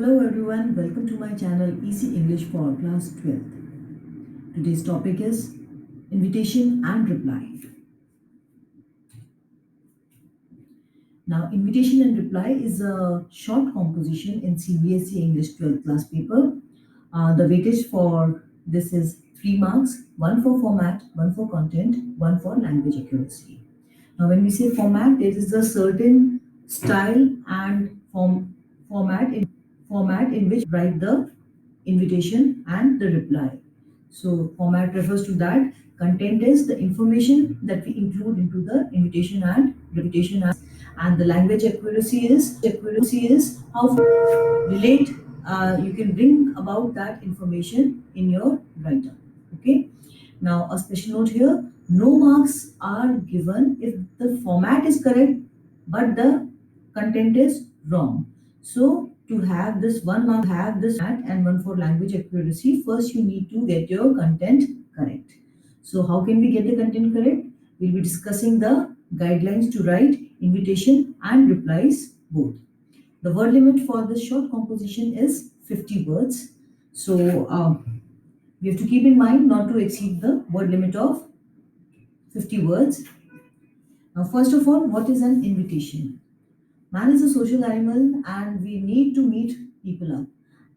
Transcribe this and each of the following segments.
Hello everyone, welcome to my channel Easy English for Class 12th. Today's topic is invitation and reply. Now, invitation and reply is a short composition in CBSE English 12th class paper. The weightage for this is 3 marks, one for format, one for content, one for language accuracy. Now, when we say format, there is a certain style and format in which write the invitation and the reply. So, format refers to that. Content is the information that we include into the invitation and the language accuracy is how relate you can bring about that information in your writer. Okay. Now, a special note here: no marks are given if the format is correct, but the content is wrong. So, to have this one mark, have this and one for language accuracy, first you need to get your content correct. So, how can we get the content correct? We'll be discussing the guidelines to write invitation and replies both. The word limit for this short composition is 50 words. So, we have to keep in mind not to exceed the word limit of 50 words. Now, first of all, what is an invitation? Man is a social animal and we need to meet people up.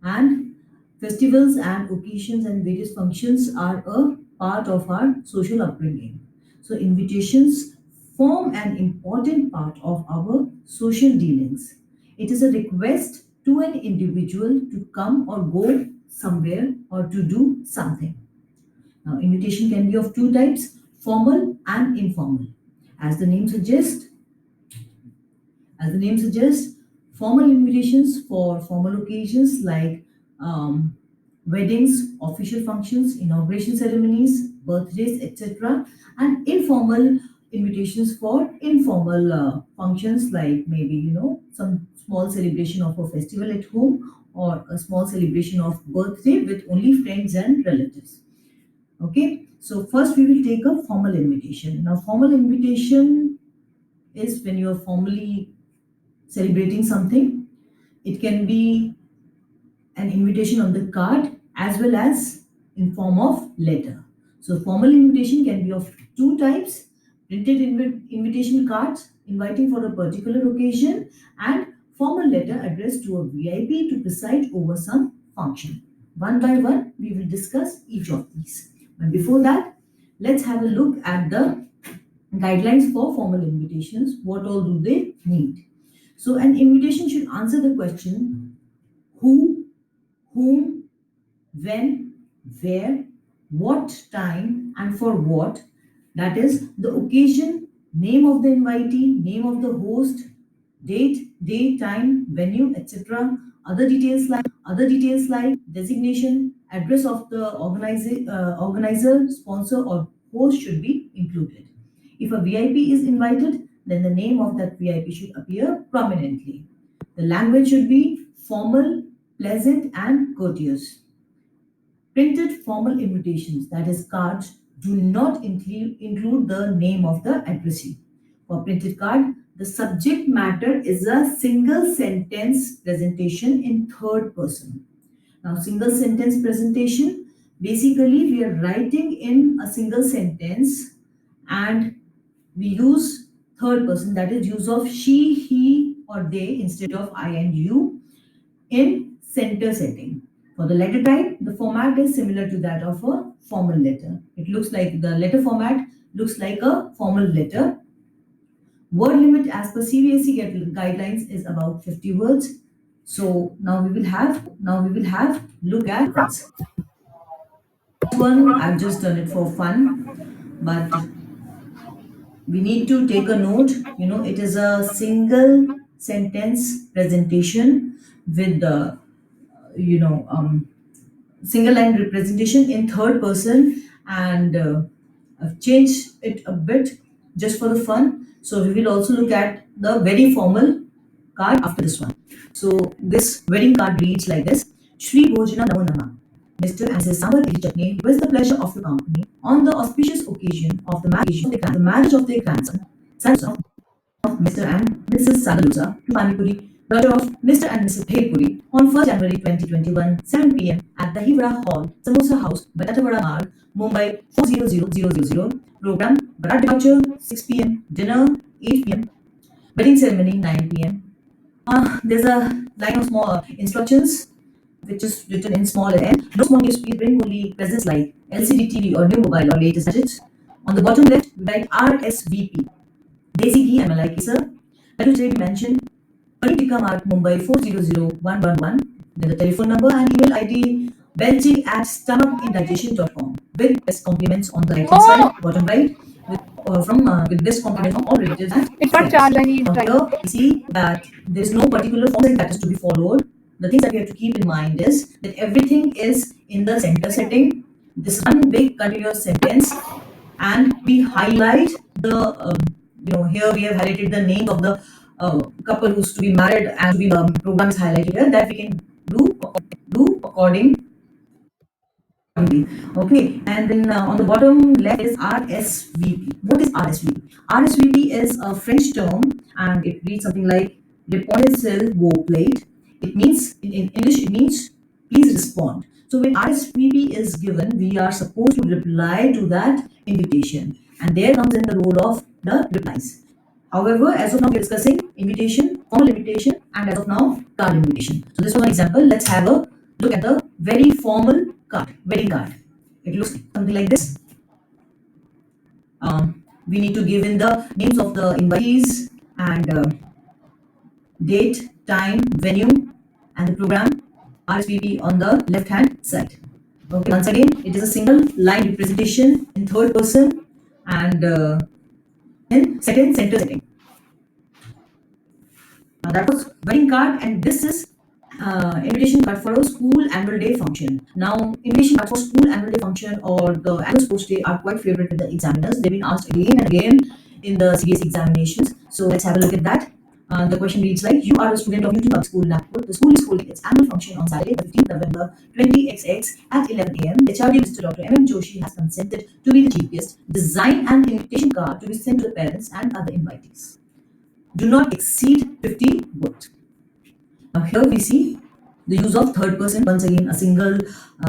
And festivals and occasions and various functions are a part of our social upbringing. So, invitations form an important part of our social dealings. It is a request to an individual to come or go somewhere or to do something. Now, invitation can be of two types: formal and informal. As the name suggests, as the name suggests, formal invitations for formal occasions like weddings, official functions, inauguration ceremonies, birthdays, etc., and informal invitations for informal functions like maybe some small celebration of a festival at home or a small celebration of birthday with only friends and relatives. Okay, so first we will take a formal invitation. Now, formal invitation is when you are formally celebrating something. It can be an invitation on the card as well as in form of letter. So formal invitation can be of two types: printed invitation cards inviting for a particular occasion, and formal letter addressed to a VIP to preside over some function. One by one, we will discuss each of these. But before that, let's have a look at the guidelines for formal invitations. What all do they need? So, an invitation should answer the question who, whom, when, where, what time, and for what. That is the occasion, name of the invitee, name of the host, date, day, time, venue, etc. Other details like designation, address of the organizer, sponsor, or host should be included. If a VIP is invited, then the name of that VIP should appear prominently. The language should be formal, pleasant, and courteous. Printed formal invitations, that is cards, do not include the name of the addressee. For printed card, the subject matter is a single sentence presentation in third person. Now, single sentence presentation, basically we are writing in a single sentence and we use third person, that is use of she, he, or they instead of I and you in center setting. For the letter type, the format is similar to that of a formal letter. It looks like the letter format looks like a formal letter. Word limit as per CBSE guidelines is about 50 words. So now we will have look at this one. I've just done it for fun, but we need to take a note. It is a single sentence presentation with the single line representation in third person, and I've changed it a bit just for the fun. So we will also look at the very formal card after this one. So this wedding card reads like this: Shri Bhojana Namo Nama. Mr. and Mrs. Sambar Chutney request the pleasure of your company on the auspicious occasion of the marriage of their grandson, son of Mr. and Mrs. Sagalusa, to Panipuri daughter of Mr. and Mrs. Bhelpuri, on 1st January 2021, 7 p.m. at the Hivra Hall, Samosa House, Batatawada Marg, Mumbai 400000. Program: Barat departure 6 p.m., dinner 8 p.m., wedding ceremony 9 p.m. There's a line of small instructions which is written in small and N. No small gifts, please bring only presents like LCD TV or new mobile or latest gadgets. On the bottom left, we write RSVP. Desi Ghee MLI sir. That will be mentioned. Panikika Mart Mumbai 400111. Then the telephone number and email ID belching at stomacindigestion.com with best compliments on the right hand side, bottom right, with best compliments from all relatives and It's not friends. charged, I need Now time. here we see that there is no particular format that is to be followed. The things that we have to keep in mind is that everything is in the center setting. This one big continuous sentence, and we highlight the here we have highlighted the name of the couple who's to be married, and to be program is highlighted here that we can do accordingly. Okay, and then on the bottom left is RSVP. What is RSVP? RSVP is a French term, and it reads something like "Répondez s'il vous plaît." It means in English it means please respond. So when RSVP is given, we are supposed to reply to that invitation, and there comes in the role of the replies. However, as of now, we're discussing invitation, formal invitation, and as of now, card invitation. So this was an example. Let's have a look at the very formal card, wedding card. It looks something like this. We need to give in the names of the invitees and date, time, venue, and the program. RSVP on the left hand side. Okay, once again, it is a single line representation in third person and in second center setting. Now that was wedding card, and this is invitation card for a school annual day function. Now, invitation card for school annual day function or the annual sports day are quite favorite with the examiners. They've been asked again and again in the CBSE examinations. So let's have a look at that. The question reads like, you are a student of Newton Public School, Nagpur. The school is holding its annual function on Saturday, the 15th November 20XX at 11 a.m. HRD Mr. Dr. M.M. Joshi has consented to be the chief guest. Design an invitation card to be sent to the parents and other invitees. Do not exceed 50 words. Now here we see the use of third person. Once again, a single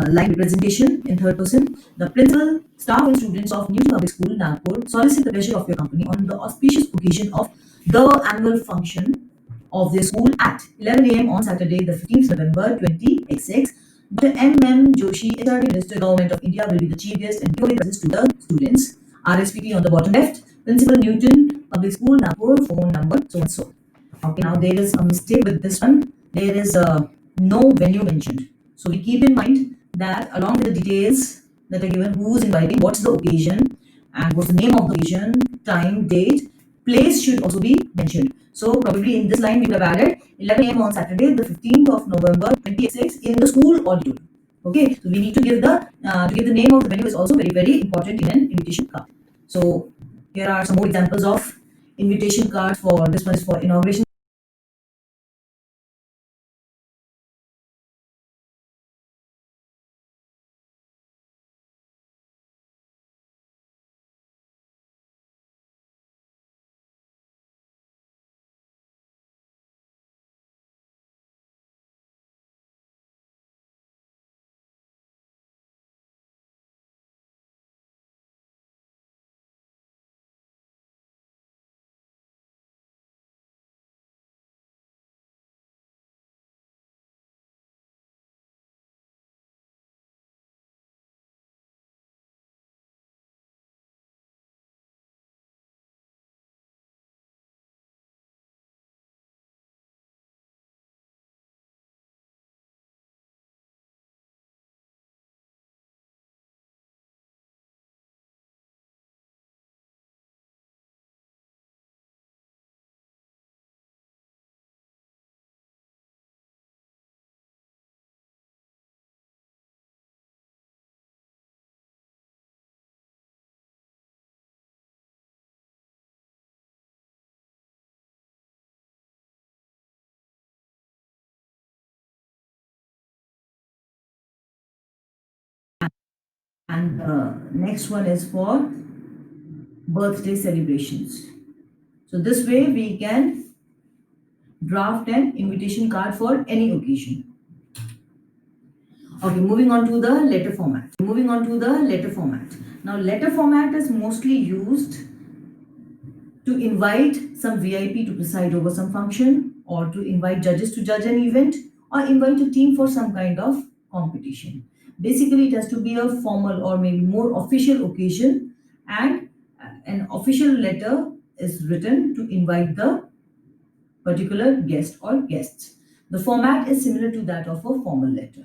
line representation in third person. The principal, staff and students of Newton Public School, Nagpur solicit the pleasure of your company on the auspicious occasion of the annual function of their school at 11 a.m. on Saturday, the 15th November 20XX. Dr. M.M. Joshi, HRD Minister, Government of India, will be the chief guest and give presents to the students. RSVP on the bottom left. Principal, Newton Public School, Nagpur, phone number, so and so. Okay, now there is a mistake with this one. There is no venue mentioned. So we keep in mind that along with the details that are given, who's inviting, what's the occasion, and what's the name of the occasion, time, date, place should also be mentioned. So probably in this line we would have added 11 a.m. on Saturday, the 15th of November 2026 in the school auditorium. Okay, so we need to give the name of the venue is also very important in an invitation card. So here are some more examples of invitation cards. For this one is for inauguration. And next one is for birthday celebrations. So this way we can draft an invitation card for any occasion. Okay, moving on to the letter format. Now, letter format is mostly used to invite some VIP to preside over some function, or to invite judges to judge an event, or invite a team for some kind of competition. Basically, it has to be a formal or maybe more official occasion, and an official letter is written to invite the particular guest or guests. The format is similar to that of a formal letter.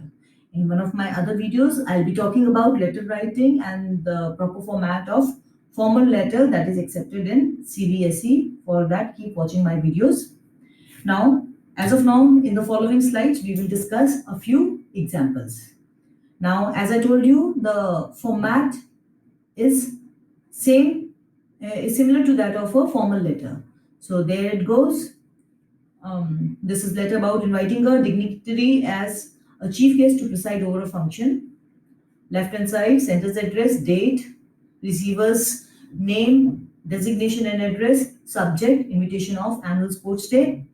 In one of my other videos, I'll be talking about letter writing and the proper format of formal letter that is accepted in CBSE. For that, keep watching my videos. Now, as of now, in the following slides, we will discuss a few examples. Now, as I told you, the format is is similar to that of a formal letter. So there it goes. This is letter about inviting a dignitary as a chief guest to preside over a function. Left hand side, sender's address, date, receiver's name, designation and address, subject, invitation of annual sports day,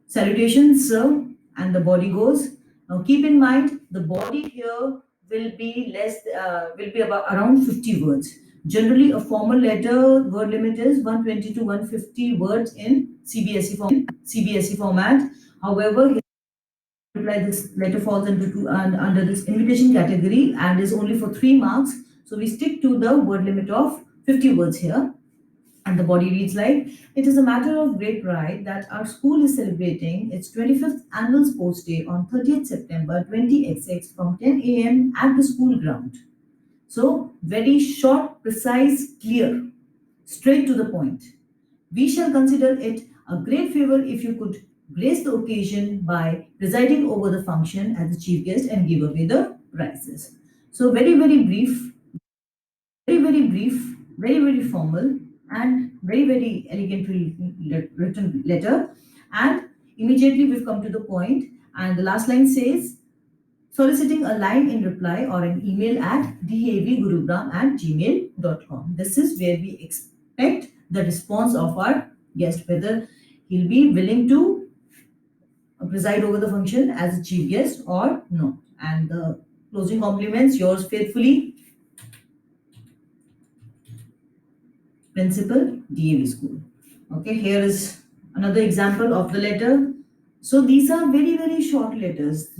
salutations, sir, and the body goes. Now keep in mind the body here will be about around 50 words. Generally, a formal letter word limit is 120 to 150 words in CBSE format. However, this letter falls under this invitation category and is only for 3 marks. So we stick to the word limit of 50 words here. And the body reads like, it is a matter of great pride that our school is celebrating its 25th annual sports day on 30th September 20XX from 10 a.m. at the school ground. So, very short, precise, clear, straight to the point. We shall consider it a great favor if you could grace the occasion by presiding over the function as the chief guest and give away the prizes. So, very brief, very formal, and very elegantly written letter. And immediately we've come to the point, and the last line says, soliciting a line in reply or an email at davgurugram@gmail.com. This is where we expect the response of our guest, whether he'll be willing to preside over the function as a chief guest or no. And the closing compliments, yours faithfully, Principal, DAV School. Okay, here is another example of the letter. So these are very short letters.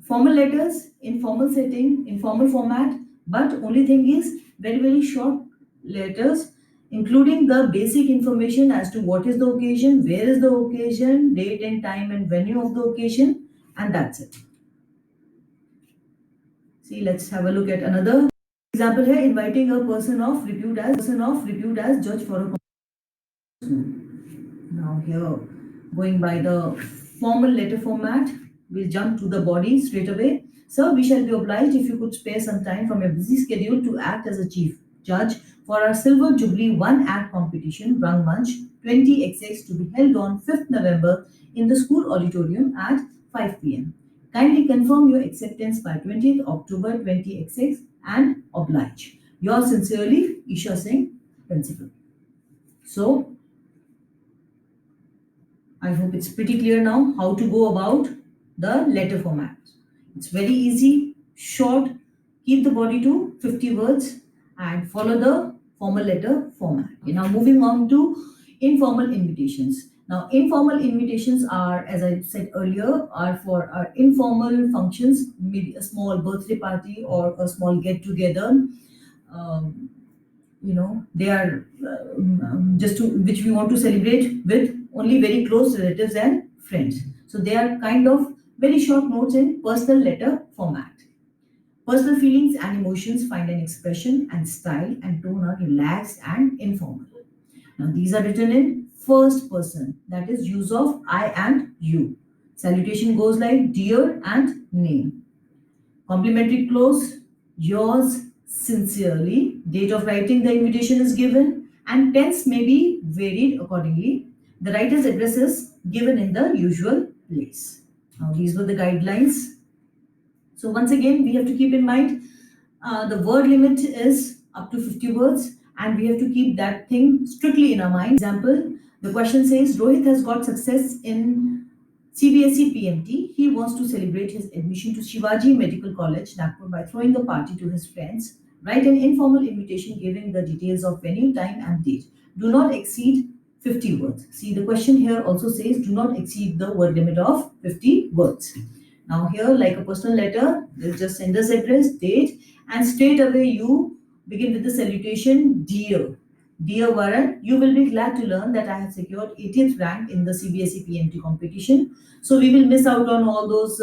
Formal letters in formal setting, in formal format, but only thing is very short letters, including the basic information as to what is the occasion, where is the occasion, date and time and venue of the occasion, and that's it. See, let's have a look at another example here, inviting a person of repute as judge for a. Now here, going by the formal letter format, we'll jump to the body straight away. Sir, we shall be obliged if you could spare some time from your busy schedule to act as a chief judge for our Silver Jubilee One Act competition, Rangmanch 20XX, to be held on 5th November in the school auditorium at 5 p.m. Kindly confirm your acceptance by 20th October 20XX and oblige. Yours sincerely, Isha Singh, Principal. So, I hope it's pretty clear now how to go about the letter format. It's very easy, short, keep the body to 50 words and follow the formal letter format. Okay, now moving on to informal invitations. Now, informal invitations are, as I said earlier, are for our informal functions, maybe a small birthday party or a small get together. Um, they are just to which we want to celebrate with only very close relatives and friends. So they are kind of very short notes in personal letter format. Personal feelings and emotions find an expression, and style and tone are relaxed and informal. Now these are written in first person, that is use of I and you. Salutation goes like dear and name. Complimentary close, yours sincerely. Date of writing the invitation is given, and tense may be varied accordingly. The writer's address is given in the usual place. Now, these were the guidelines. So, once again, we have to keep in mind the word limit is up to 50 words, and we have to keep that thing strictly in our mind. Example, The question says Rohit has got success in CBSE PMT. He wants to celebrate his admission to Shivaji Medical College, Nagpur, by throwing a party to his friends. Write an informal invitation giving the details of venue, time, and date. Do not exceed 50 words. See, the question here also says do not exceed the word limit of 50 words. Now, here, like a personal letter, there's just sender's address, date, and straight away you begin with the salutation, dear. Dear Varun, you will be glad to learn that I have secured 80th rank in the CBSE PMT competition. So we will miss out on all those,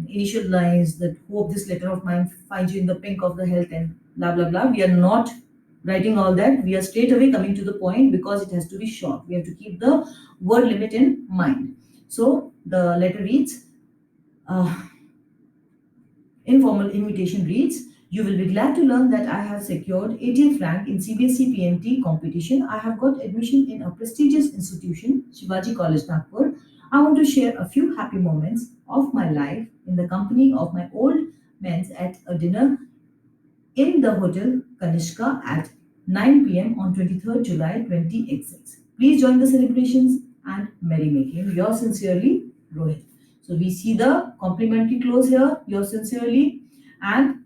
initial lines that hope this letter of mine finds you in the pink of the health and blah blah blah. We are not writing all that. We are straight away coming to the point because it has to be short. We have to keep the word limit in mind. So the letter reads, uh, informal invitation reads, you will be glad to learn that I have secured 80th rank in CBSE PMT competition. I have got admission in a prestigious institution, Shivaji College, Nagpur. I want to share a few happy moments of my life in the company of my old men at a dinner in the Hotel Kanishka at 9 p.m. on 23rd July 2086. Please join the celebrations and merrymaking. Yours sincerely, Rohit. So we see the complimentary close here, yours sincerely, and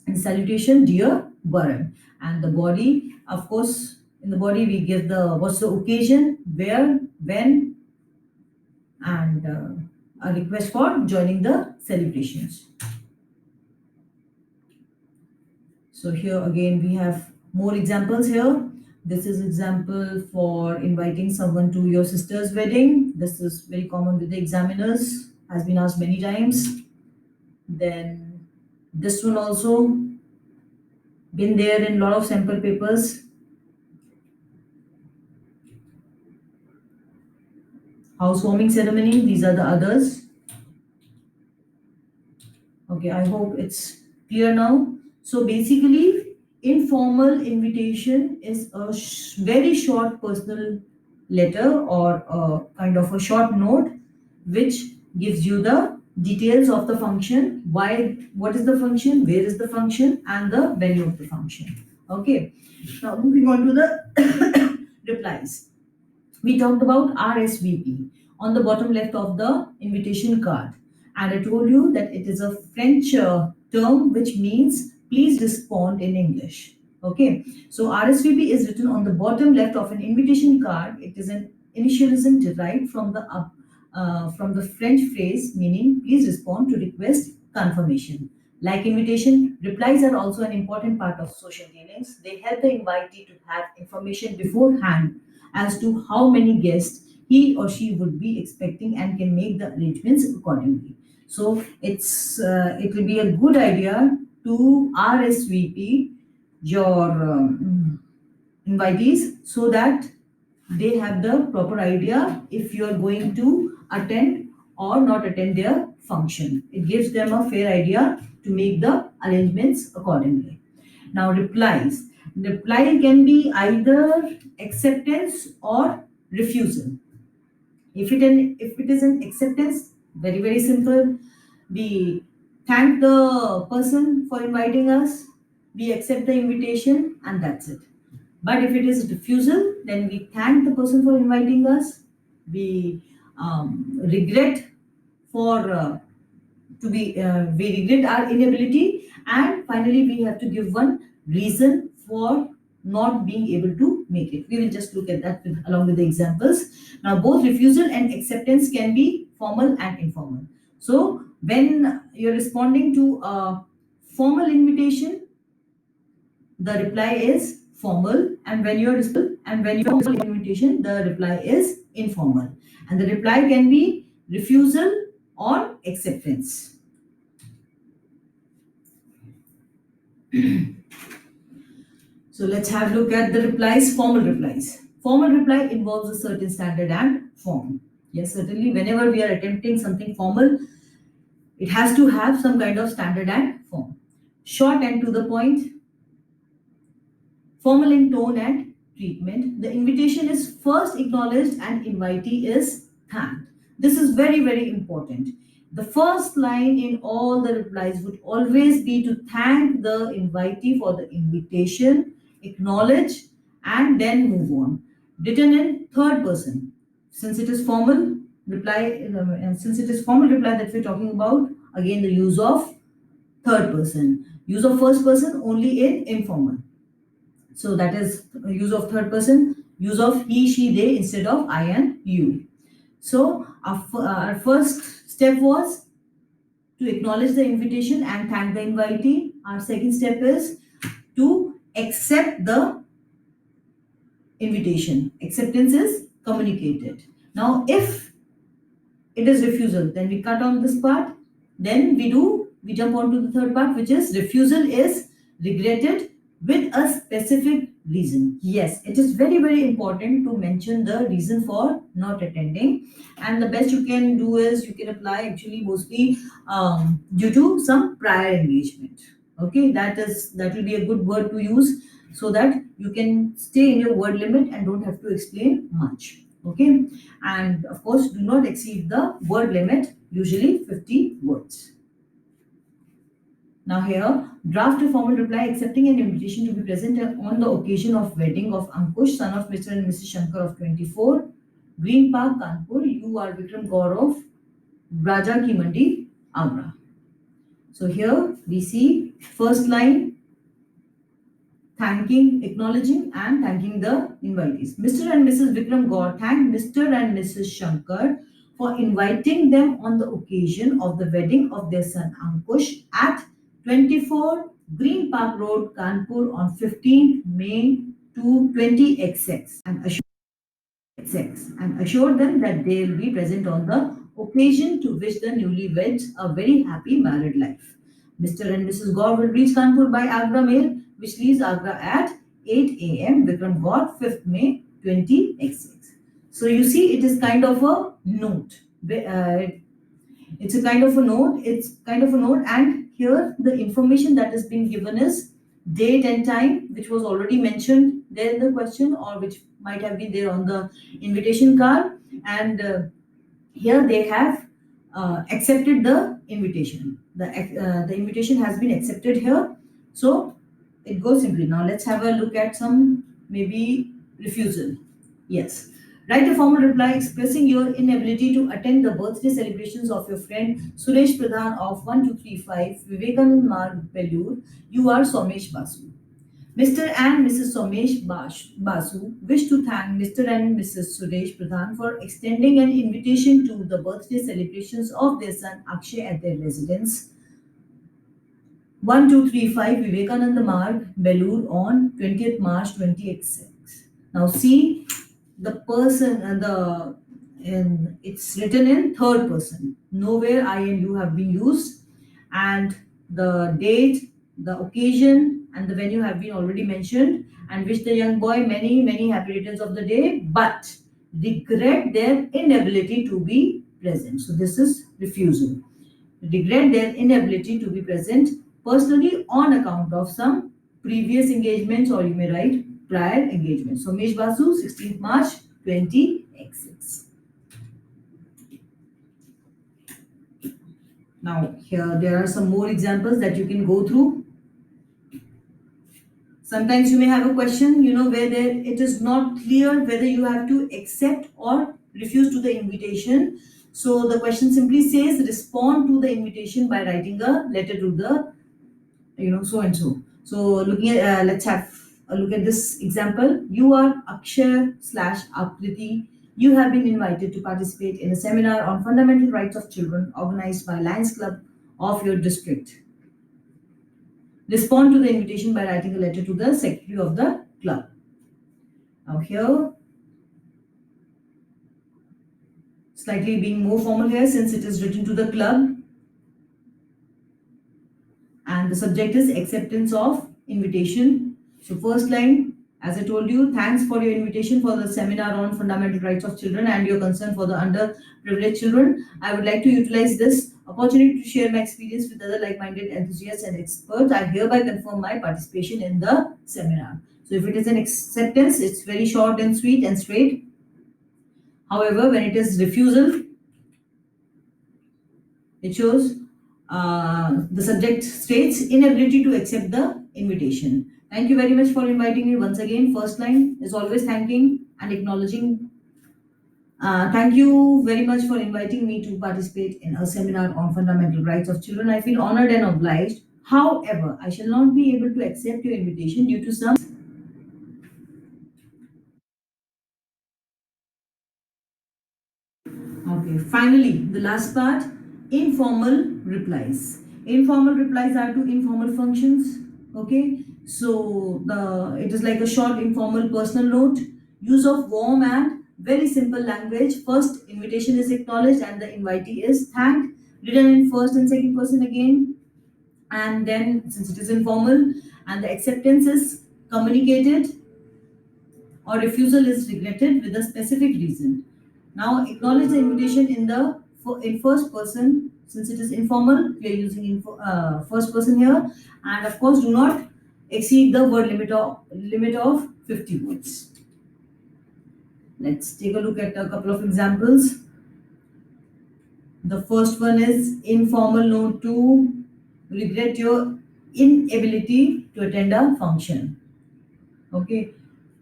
in salutation, dear Varun. And the body, of course, in the body we give the what's the occasion, where, when, and a request for joining the celebrations. So here again we have more examples here. This is example for inviting someone to your sister's wedding. This is very common with the examiners, has been asked many times. Then this one also been there in a lot of sample papers. Housewarming ceremony, these are the others. Okay, I hope it's clear now. So basically, informal invitation is a very short personal letter or a kind of a short note which gives you the details of the function, why, what is the function, where is the function, and the venue of the function. Okay, now moving on to the replies. We talked about RSVP on the bottom left of the invitation card. And I told you that it is a French term which means please respond in English. Okay, so RSVP is written on the bottom left of an invitation card. It is an initialism derived from the French phrase meaning please respond to request confirmation. Like invitation, replies are also an important part of social dealings. They help the invitee to have information beforehand as to how many guests he or she would be expecting and can make the arrangements accordingly. So it will be a good idea to RSVP your invitees so that they have the proper idea if you are going to attend or not attend their function. It gives them a fair idea to make the arrangements accordingly. Now, replies. Reply can be either acceptance or refusal. If it is an acceptance, very simple. We thank the person for inviting us. We accept the invitation, and that's it. But if it is refusal, then we thank the person for inviting us. We regret for we regret our inability, and finally we have to give one reason for not being able to make it. We will just look at that along with the examples. Now, both refusal and acceptance can be formal and informal. So when you're responding to a formal invitation, the reply is formal, and when you're invitation, the reply is informal, and the reply can be refusal or acceptance. So let's have a look at the replies. Formal replies. Formal reply involves a certain standard and form. Yes, certainly whenever we are attempting something formal, it has to have some kind of standard and form. Short and to the point, formal in tone and treatment. The invitation is first acknowledged and invitee is thanked. This is very important. The first line in all the replies would always be to thank the invitee for the invitation, acknowledge, and then move on. written in third person. Since it is formal reply, and since it is formal reply that we're talking about, again the use of third person. Use of first person only in informal. So that is use of third person, use of he, she, they instead of I and you. So our first step was to acknowledge the invitation and thank the invitee. Our second step is to accept the invitation. Acceptance is communicated. Now, if it is refusal, then we cut on this part. Then we jump on to the third part, which is refusal is regretted with a specific reason. Yes, it is very, very important to mention the reason for not attending. And the best you can do is you can apply actually mostly due to some prior engagement. Okay, that will be a good word to use so that you can stay in your word limit and don't have to explain much. Okay, and of course do not exceed the word limit, usually 50 words. Now here, draft a formal reply accepting an invitation to be present on the occasion of wedding of Ankush, son of Mr. and Mrs. Shankar of 24, Green Park, Kanpur. You are Vikram Gaur of Raja Ki Mandi, Agra. So here we see first line, thanking, acknowledging and thanking the invitees. Mr. and Mrs. Vikram Gaur thank Mr. and Mrs. Shankar for inviting them on the occasion of the wedding of their son Ankush at 24 Green Park Road, Kanpur on 15th May 20XX and assure them that they will be present on the occasion to wish the newlyweds a very happy married life. Mr. and Mrs. Gaur will reach Kanpur by Agra Mail, which leaves Agra at 8 a.m. Vikram Gaur, 5th May 20XX. So you see, it is kind of a note. It's a kind of a note. It's kind of a note, and here the information that is being given is date and time, which was already mentioned there in the question, or which might have been there on the invitation card. And here they have accepted the invitation. The invitation has been accepted here. So it goes simply. Now let's have a look at some maybe refusal. Yes. Write a formal reply expressing your inability to attend the birthday celebrations of your friend Suresh Pradhan of 1235 Vivekanand Marg, Belur. You are Somesh Basu. Mr. and Mrs. Somesh Basu wish to thank Mr. and Mrs. Suresh Pradhan for extending an invitation to the birthday celebrations of their son Akshay at their residence 1235 Vivekananda Marg, Belur on 20th March 2086. Now see the person and it's written in third person. Nowhere I and you have been used, and the date, the occasion, and the venue have been already mentioned. And wish the young boy many, many happy returns of the day, but regret their inability to be present. So this is refusal. Regret their inability to be present personally on account of some previous engagements, or you may write prior engagements. So Mesh Basu, 16th March 20XX. Now here there are some more examples that you can go through. Sometimes you may have a question, where it is not clear whether you have to accept or refuse to the invitation. So the question simply says respond to the invitation by writing a letter to the so and so. So looking at let's have a look at this example. You are Akshay/Akriti. You have been invited to participate in a seminar on fundamental rights of children organized by Lions Club of your district. Respond to the invitation by writing a letter to the secretary of the club. Now here, slightly being more formal here since it is written to the club. And the subject is acceptance of invitation. So first line, as I told you, thanks for your invitation for the seminar on fundamental rights of children and your concern for the underprivileged children. I would like to utilize this opportunity to share my experience with other like-minded enthusiasts and experts. I hereby confirm my participation in the seminar. So if it is an acceptance, it's very short and sweet and straight. However, when it is refusal, it shows the subject states inability to accept the invitation. Thank you very much for inviting me once again. First line is always thanking and acknowledging. Thank you very much for inviting me to participate in a seminar on fundamental rights of children. I feel honored and obliged. However, I shall not be able to accept your invitation due to some. Okay, finally, the last part, informal replies. Informal replies are to informal functions. Okay, so it is like a short informal personal note, use of warm and very simple language. First, invitation is acknowledged and the invitee is thanked, written in first and second person again, and then since it is informal and the acceptance is communicated or refusal is regretted with a specific reason. Now acknowledge the invitation in first person. Since it is informal, we are using first person here, and of course, do not exceed the word limit of 50 words. Let's take a look at a couple of examples. The first one is informal note to regret your inability to attend a function. Okay,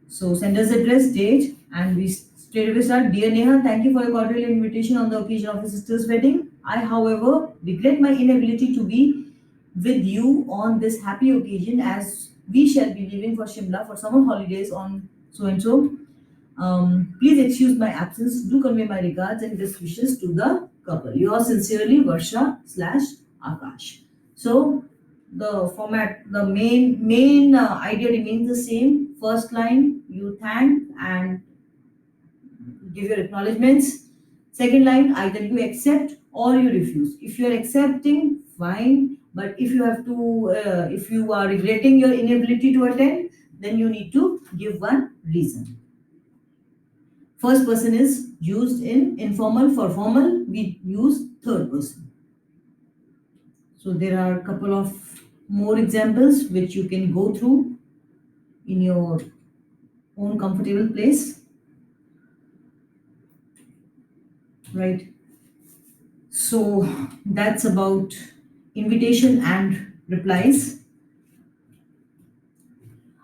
so sender's address, date, and we straight away start. Dear Neha, thank you for your cordial invitation on the occasion of your sister's wedding. I, however, regret my inability to be with you on this happy occasion as we shall be leaving for Shimla for summer holidays on so and so. Please excuse my absence. Do convey my regards and best wishes to the couple. Yours sincerely, Varsha slash Akash. So the format, the main idea remains the same. First line, you thank and give your acknowledgements. Second line, either you accept or you refuse. If you are accepting, fine. But if you are regretting your inability to attend, then you need to give one reason. First person is used in informal. For formal, we use third person. So there are a couple of more examples which you can go through in your own comfortable place. Right. So that's about invitation and replies.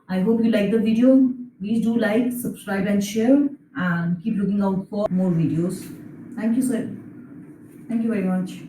I hope you like the video. Please do like, subscribe, and share, and keep looking out for more videos. Thank you, sir. Thank you very much.